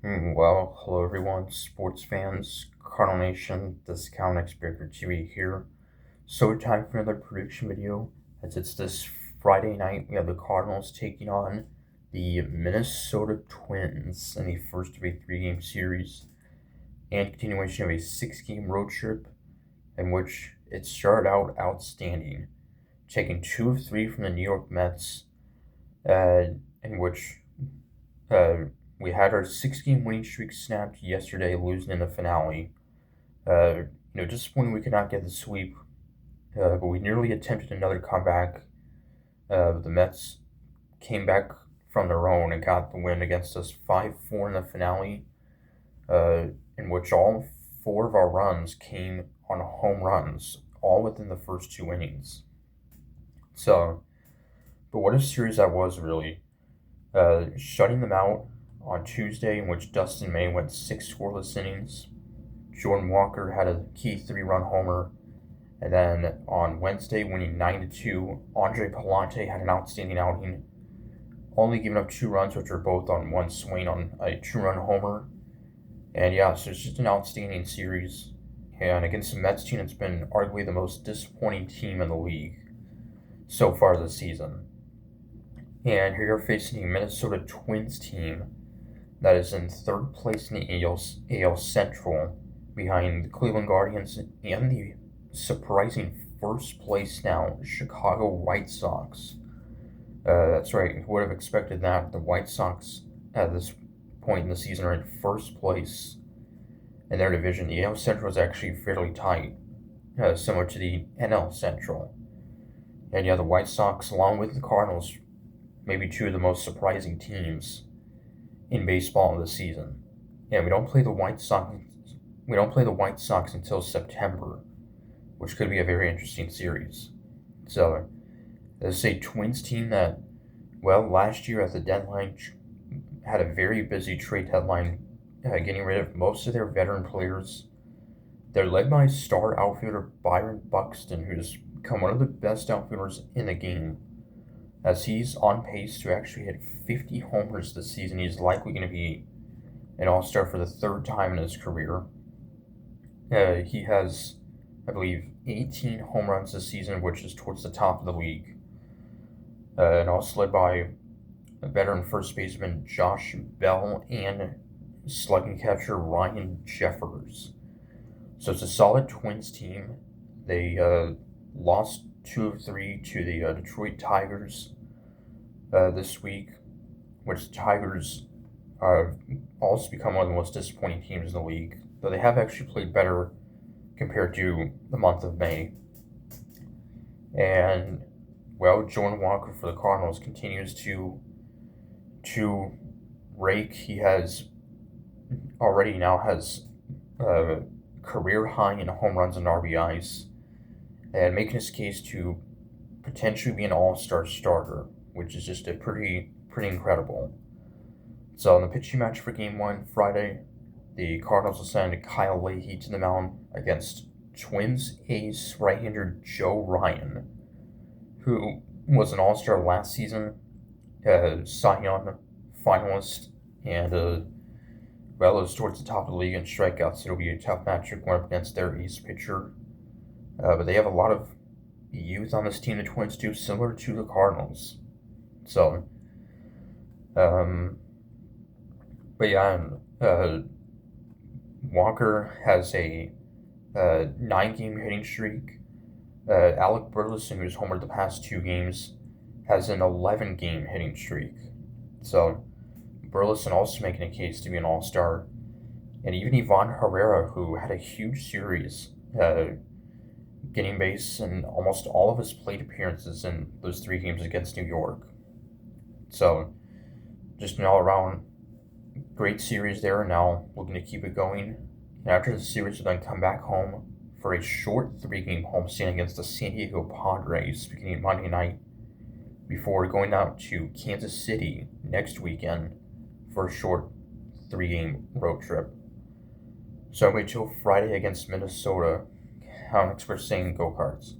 Well, hello everyone, sports fans, Cardinal Nation, this is Cal Expector TV here. So time for another prediction video, as it's this Friday night, we have the Cardinals taking on the Minnesota Twins in the first of a three-game series, and continuation of a six-game road trip, in which it started out outstanding, taking 2 of 3 from the New York Mets, in which uh, we had our six-game winning streak snapped yesterday, losing in the finale. Uh, disappointing we could not get the sweep, but we nearly attempted another comeback. The Mets came back from their own and got the win against us 5-4 in the finale, uh, in which all four of our runs came on home runs, all within the first two innings. So, but what a series that was, really. Shutting them out on Tuesday, in which Dustin May went 6 scoreless innings. Jordan Walker had a key 3-run homer. And then on Wednesday, winning 9-2, Andre Palante had an outstanding outing, only giving up 2 runs, which were both on one swing on a 2-run homer. And yeah, so it's just an outstanding series. And against the Mets team, it's been arguably the most disappointing team in the league so far this season. And here you're facing a Minnesota Twins team that is in third place in the AL Central, behind the Cleveland Guardians and the surprising first place now Chicago White Sox. That's right, who would have expected that? The White Sox at this point in the season are in first place in their division. The AL Central is actually fairly tight, similar to the NL Central. And yeah, the White Sox, along with the Cardinals, maybe two of the most surprising teams in baseball this season. Yeah, we don't play the White Sox. We don't play the White Sox until September, which could be a very interesting series. So, this is a Twins team that, well, last year at the deadline had a very busy trade deadline, getting rid of most of their veteran players. They're led by star outfielder Byron Buxton, who's become one of the best outfielders in the game, as he's on pace to actually hit 50 homers this season. He's likely going to be an all-star for the third time in his career. He has, I believe, 18 home runs this season, which is towards the top of the league. And also led by a veteran first baseman Josh Bell and slugging catcher Ryan Jeffers. So it's a solid Twins team. They lost 2 of 3 to the Detroit Tigers this week, which the Tigers have also become one of the most disappointing teams in the league, though they have actually played better compared to the month of May. And, well, Jordan Walker for the Cardinals continues to rake. He has already now has a career high in home runs and RBIs, and making his case to potentially be an all-star starter, which is just a pretty incredible. So in the pitching match for Game 1 Friday, the Cardinals will send Kyle Leahy to the mound against Twins ace right-hander Joe Ryan, who was an all-star last season, Cy Young finalist, and well, is towards the top of the league in strikeouts. It'll be a tough matchup going up against their ace pitcher. But they have a lot of youth on this team, the Twins do, similar to the Cardinals. So, but yeah, Walker has a 9-game hitting streak. Alec Burleson, who's homered the past 2 games, has an 11-game hitting streak. So, Burleson also making a case to be an all-star. And even Ivan Herrera, who had a huge series, getting base in almost all of his plate appearances in those 3 games against New York. So, just an all-around great series there. Now looking to keep it going. And after the series, we'll then come back home for a short 3-game homestand against the San Diego Padres beginning Monday night, before going out to Kansas City next weekend for a short 3-game road trip. So wait till Friday against Minnesota. How an expert saying, go Cards.